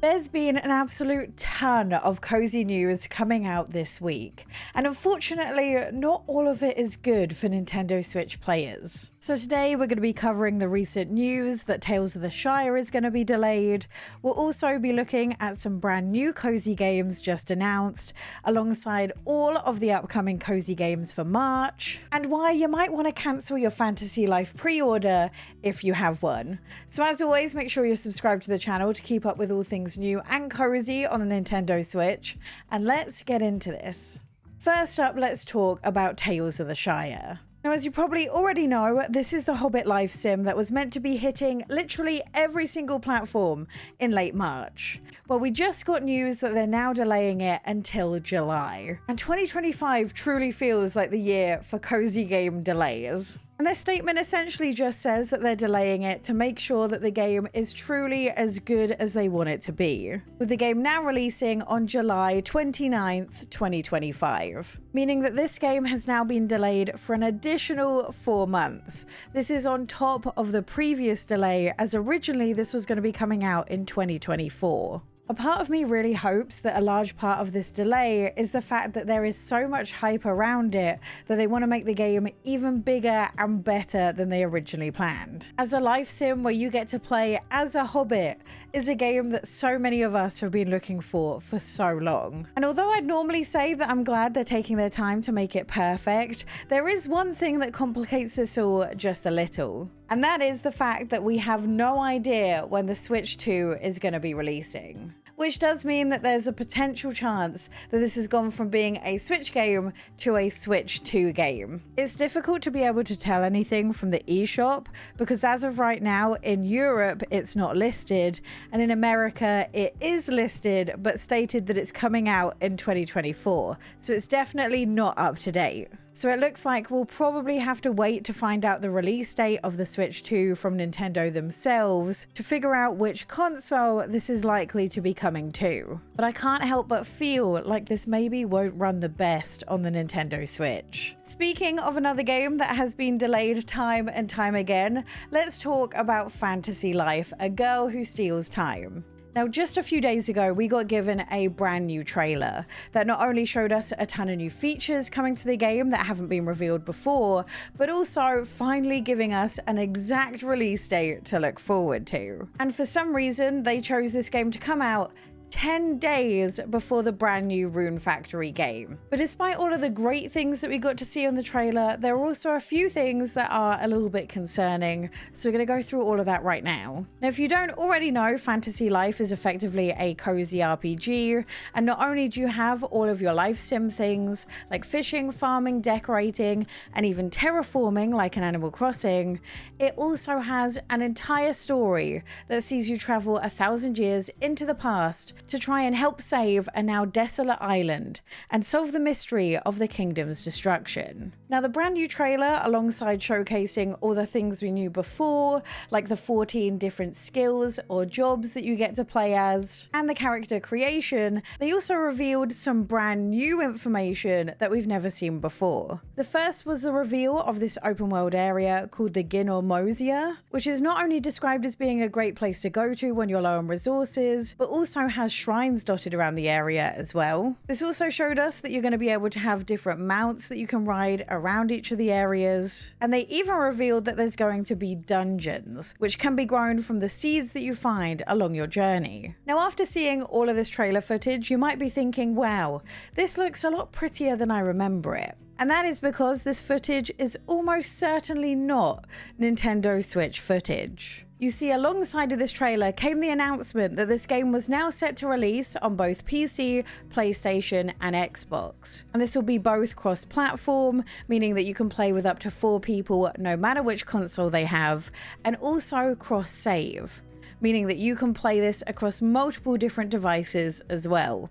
There's been an absolute ton of cozy news coming out this week, and unfortunately, not all of it is good for Nintendo Switch players. So today we're going to be covering the recent news that Tales of the Shire is going to be delayed. We'll also be looking at some brand new cozy games just announced, alongside all of the upcoming cozy games for March, and why you might want to cancel your Fantasy Life pre-order if you have one. So as always, make sure you're subscribed to the channel to keep up with all things new and cozy on the Nintendo Switch, and let's get into this. First up, let's talk about Tales of the Shire. Now, as you probably already know, this is the Hobbit life sim that was meant to be hitting literally every single platform in late March. Well, we just got news that they're now delaying it until July. And 2025 truly feels like the year for cozy game delays. And their statement essentially just says that they're delaying it to make sure that the game is truly as good as they want it to be, with the game now releasing on July 29th, 2025, meaning that this game has now been delayed for an additional 4 months. This is on top of the previous delay, as originally this was going to be coming out in 2024. A part of me really hopes that a large part of this delay is the fact that there is so much hype around it that they want to make the game even bigger and better than they originally planned. As a life sim where you get to play as a hobbit is a game that so many of us have been looking for so long. And although I'd normally say that I'm glad they're taking their time to make it perfect, there is one thing that complicates this all just a little. And that is the fact that we have no idea when the Switch 2 is going to be releasing. Which does mean that there's a potential chance that this has gone from being a Switch game to a Switch 2 game. It's difficult to be able to tell anything from the eShop because as of right now in Europe it's not listed, and in America it is listed but stated that it's coming out in 2024, so it's definitely not up to date. So it looks like we'll probably have to wait to find out the release date of the Switch 2 from Nintendo themselves to figure out which console this is likely to be coming to. But I can't help but feel like this maybe won't run the best on the Nintendo Switch. Speaking of another game that has been delayed time and time again, let's talk about Fantasy Life, A Girl Who Steals Time. Now, just a few days ago, we got given a brand new trailer that not only showed us a ton of new features coming to the game that haven't been revealed before, but also finally giving us an exact release date to look forward to. And for some reason, they chose this game to come out 10 days before the brand new Rune Factory game. But despite all of the great things that we got to see on the trailer, there are also a few things that are a little bit concerning, so we're going to go through all of that right now. Now, if you don't already know, Fantasy Life is effectively a cozy RPG, and not only do you have all of your life sim things like fishing, farming, decorating, and even terraforming like an Animal Crossing, it also has an entire story that sees you travel 1,000 years into the past to try and help save a now desolate island and solve the mystery of the kingdom's destruction. Now, the brand new trailer, alongside showcasing all the things we knew before, like the 14 different skills or jobs that you get to play as, and the character creation, they also revealed some brand new information that we've never seen before. The first was the reveal of this open world area called the Ginormosia, which is not only described as being a great place to go to when you're low on resources, but also has shrines dotted around the area as well. This also showed us that you're going to be able to have different mounts that you can ride around each of the areas. And they even revealed that there's going to be dungeons, which can be grown from the seeds that you find along your journey. Now, after seeing all of this trailer footage, you might be thinking, wow, this looks a lot prettier than I remember it. And that is because this footage is almost certainly not Nintendo Switch footage. You see, alongside of this trailer came the announcement that this game was now set to release on both PC, PlayStation, and Xbox. And this will be both cross-platform, meaning that you can play with up to 4 people no matter which console they have, and also cross-save, meaning that you can play this across multiple different devices as well,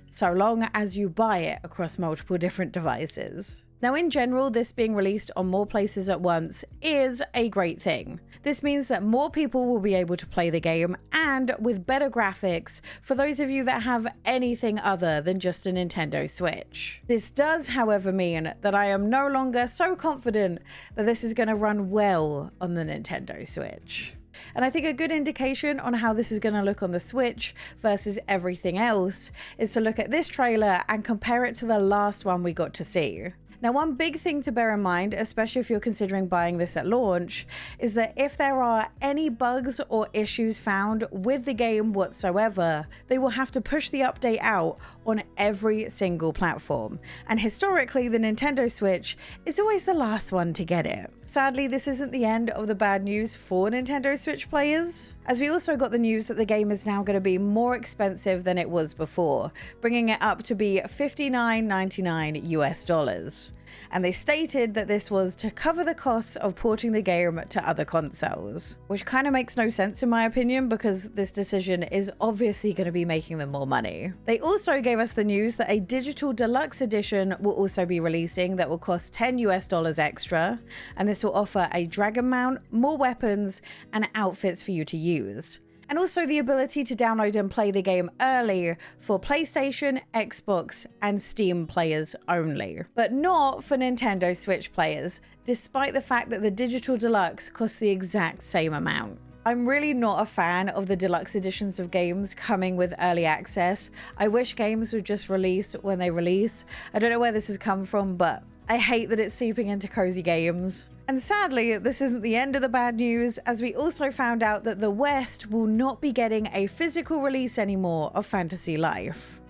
so long as you buy it across multiple different devices. Now, in general, this being released on more places at once is a great thing. This means that more people will be able to play the game, and with better graphics for those of you that have anything other than just a Nintendo Switch. This does, however, mean that I am no longer so confident that this is going to run well on the Nintendo Switch. And I think a good indication on how this is going to look on the Switch versus everything else is to look at this trailer and compare it to the last one we got to see. Now, one big thing to bear in mind, especially if you're considering buying this at launch, is that if there are any bugs or issues found with the game whatsoever, they will have to push the update out on every single platform. And historically, the Nintendo Switch is always the last one to get it. Sadly, this isn't the end of the bad news for Nintendo Switch players, as we also got the news that the game is now going to be more expensive than it was before, bringing it up to be $59.99 US. And they stated that this was to cover the costs of porting the game to other consoles, which kind of makes no sense in my opinion, because this decision is obviously going to be making them more money. They also gave us the news that a digital deluxe edition will also be releasing that will cost $10 US extra, and this will offer a dragon mount, more weapons, and outfits for you to use. And also the ability to download and play the game early for PlayStation, Xbox, and Steam players only, but not for Nintendo Switch players, despite the fact that the Digital Deluxe costs the exact same amount. I'm really not a fan of the deluxe editions of games coming with early access. I wish games would just release when they release. I don't know where this has come from, but I hate that it's seeping into cozy games. And sadly, this isn't the end of the bad news, as we also found out that the West will not be getting a physical release anymore of Fantasy Life.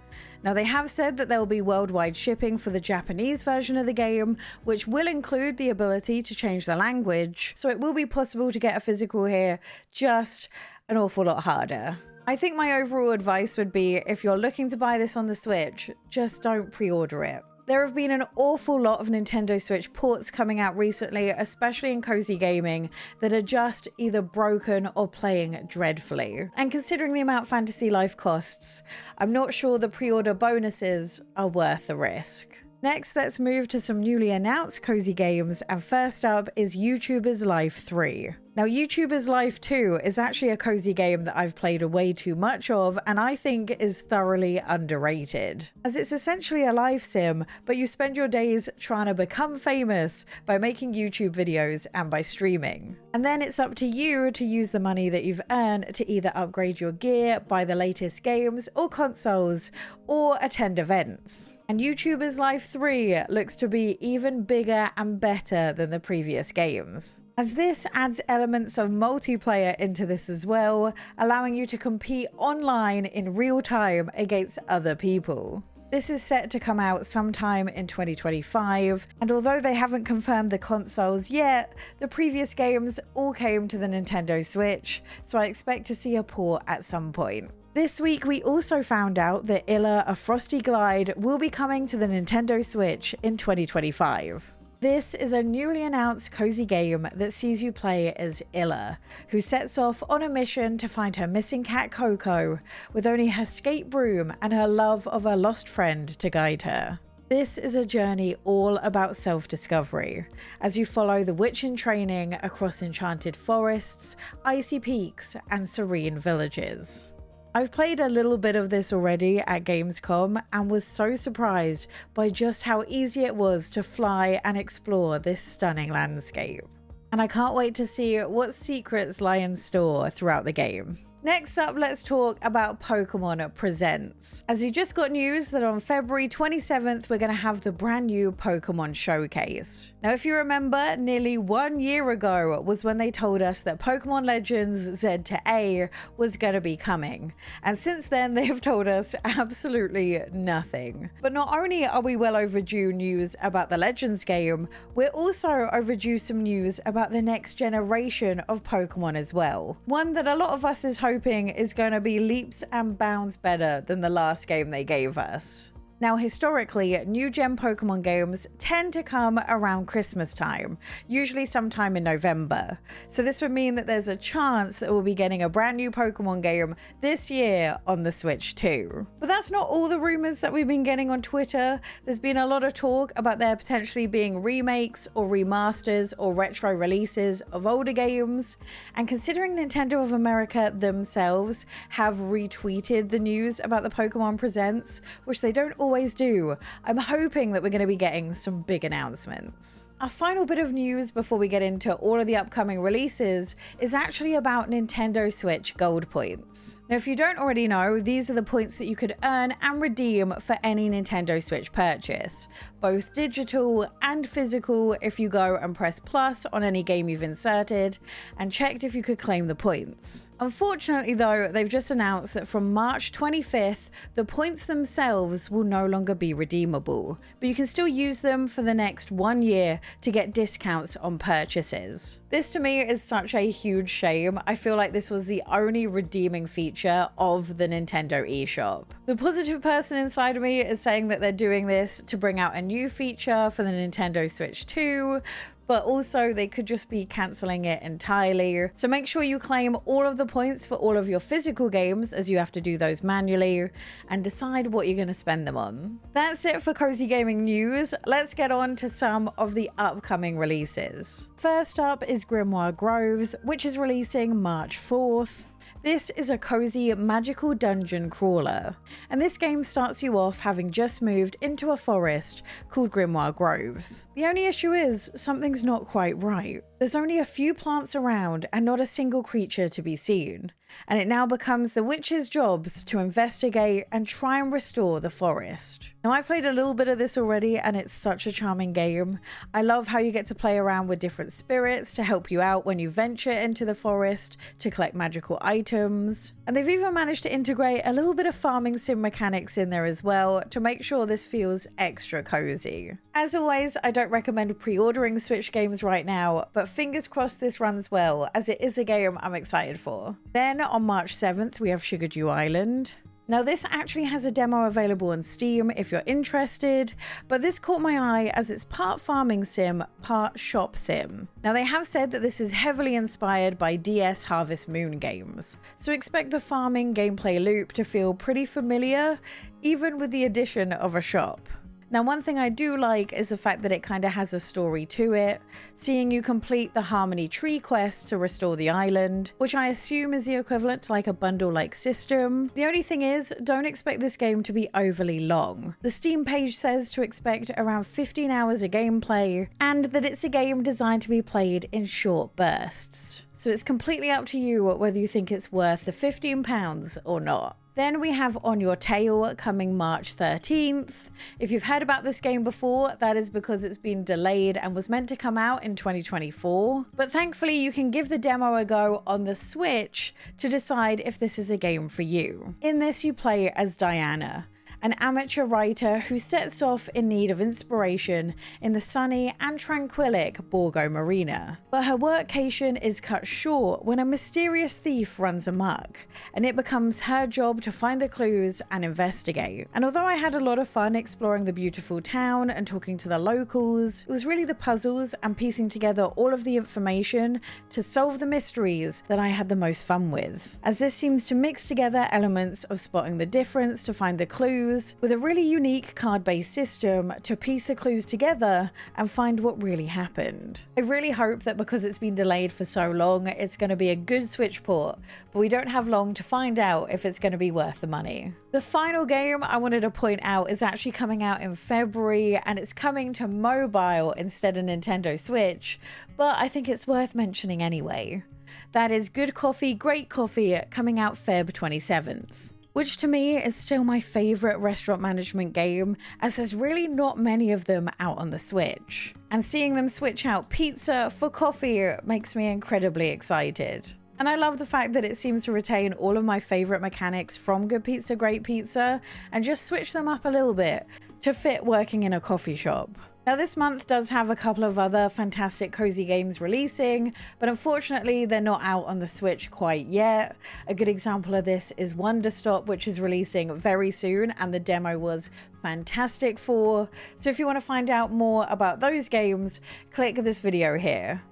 Now, they have said that there will be worldwide shipping for the Japanese version of the game, which will include the ability to change the language, so it will be possible to get a physical here, just an awful lot harder. I think my overall advice would be, if you're looking to buy this on the Switch, just don't pre-order it. There have been an awful lot of Nintendo Switch ports coming out recently, especially in cozy gaming, that are just either broken or playing dreadfully. And considering the amount Fantasy Life costs, I'm not sure the pre-order bonuses are worth the risk. Next, let's move to some newly announced cozy games, and first up is YouTuber's Life 3. Now, YouTuber's Life 2 is actually a cozy game that I've played way too much of, and I think is thoroughly underrated, as it's essentially a life sim, but you spend your days trying to become famous by making YouTube videos and by streaming. And then it's up to you to use the money that you've earned to either upgrade your gear, buy the latest games or consoles, or attend events. And YouTuber's Life 3 looks to be even bigger and better than the previous games, as this adds elements of multiplayer into this as well, allowing you to compete online in real time against other people. This is set to come out sometime in 2025, and although they haven't confirmed the consoles yet, the previous games all came to the Nintendo Switch, so I expect to see a port at some point. This week we also found out that Eeowna: A Frosty Glide will be coming to the Nintendo Switch in 2025. This is a newly announced cozy game that sees you play as Eeowna, who sets off on a mission to find her missing cat Coco, with only her skate broom and her love of her lost friend to guide her. This is a journey all about self-discovery, as you follow the witch in training across enchanted forests, icy peaks, and serene villages. I've played a little bit of this already at Gamescom and was so surprised by just how easy it was to fly and explore this stunning landscape. And I can't wait to see what secrets lie in store throughout the game. Next up, let's talk about Pokemon Presents, as you just got news that on February 27th, we're going to have the brand new Pokemon Showcase. Now, if you remember, nearly 1 year ago was when they told us that Pokemon Legends Z to A was going to be coming. And since then, they have told us absolutely nothing. But not only are we well overdue news about the Legends game, we're also overdue some news about the next generation of Pokemon as well. One that a lot of us is hoping is going to be leaps and bounds better than the last game they gave us. Now, historically, new gen Pokemon games tend to come around Christmas time, usually sometime in November. So this would mean that there's a chance that we'll be getting a brand new Pokemon game this year on the Switch too. But that's not all the rumors that we've been getting on Twitter. There's been a lot of talk about there potentially being remakes or remasters or retro releases of older games. And considering Nintendo of America themselves have retweeted the news about the Pokemon Presents, which they don't always do, I'm hoping that we're going to be getting some big announcements. Our final bit of news before we get into all of the upcoming releases is actually about Nintendo Switch Gold points. Now, if you don't already know, these are the points that you could earn and redeem for any Nintendo Switch purchase, both digital and physical if you go and press plus on any game you've inserted and checked if you could claim the points. Unfortunately though, they've just announced that from March 25th, the points themselves will no longer be redeemable, but you can still use them for the next 1 year to get discounts on purchases. This to me is such a huge shame. I feel like this was the only redeeming feature of the Nintendo eShop. The positive person inside of me is saying that they're doing this to bring out a new feature for the Nintendo Switch 2, but also they could just be cancelling it entirely. So make sure you claim all of the points for all of your physical games, as you have to do those manually, and decide what you're going to spend them on. That's it for Cozy Gaming news. Let's get on to some of the upcoming releases. First up is Grimoire Groves, which is releasing March 4th. This is a cozy magical dungeon crawler, and this game starts you off having just moved into a forest called Grimoire Groves. The only issue is something's not quite right. There's only a few plants around and not a single creature to be seen, and it now becomes the witch's jobs to investigate and try and restore the forest. Now, I've played a little bit of this already and it's such a charming game. I love how you get to play around with different spirits to help you out when you venture into the forest to collect magical items. And they've even managed to integrate a little bit of farming sim mechanics in there as well to make sure this feels extra cozy. As always, I don't recommend pre-ordering Switch games right now, but fingers crossed this runs well, as it is a game I'm excited for. Then on March 7th, we have Sugar Dew Island. Now, this actually has a demo available on Steam if you're interested, but this caught my eye as it's part farming sim, part shop sim. Now, they have said that this is heavily inspired by DS Harvest Moon games, so expect the farming gameplay loop to feel pretty familiar, even with the addition of a shop. Now, one thing I do like is the fact that it kind of has a story to it, seeing you complete the Harmony Tree quest to restore the island, which I assume is the equivalent to like a bundle-like system. The only thing is, don't expect this game to be overly long. The Steam page says to expect around 15 hours of gameplay, and that it's a game designed to be played in short bursts. So it's completely up to you whether you think it's worth the £15 or not. Then we have On Your Tail coming March 13th. If you've heard about this game before, that is because it's been delayed and was meant to come out in 2024. But thankfully, you can give the demo a go on the Switch to decide if this is a game for you. In this, you play as Diana, an amateur writer who sets off in need of inspiration in the sunny and tranquillic Borgo Marina. But her workcation is cut short when a mysterious thief runs amok, and it becomes her job to find the clues and investigate. And although I had a lot of fun exploring the beautiful town and talking to the locals, it was really the puzzles and piecing together all of the information to solve the mysteries that I had the most fun with, as this seems to mix together elements of spotting the difference to find the clues with a really unique card-based system to piece the clues together and find what really happened. I really hope that because it's been delayed for so long, it's going to be a good Switch port, but we don't have long to find out if it's going to be worth the money. The final game I wanted to point out is actually coming out in February, and it's coming to mobile instead of Nintendo Switch, but I think it's worth mentioning anyway. That is Good Coffee, Great Coffee, coming out Feb 27th. Which to me is still my favourite restaurant management game, as there's really not many of them out on the Switch. And seeing them switch out pizza for coffee makes me incredibly excited. And I love the fact that it seems to retain all of my favourite mechanics from Good Pizza, Great Pizza, and just switch them up a little bit to fit working in a coffee shop. Now, this month does have a couple of other fantastic cozy games releasing, but unfortunately they're not out on the Switch quite yet. A good example of this is Wonder Stop, which is releasing very soon, and the demo was fantastic for. So if you want to find out more about those games, click this video here.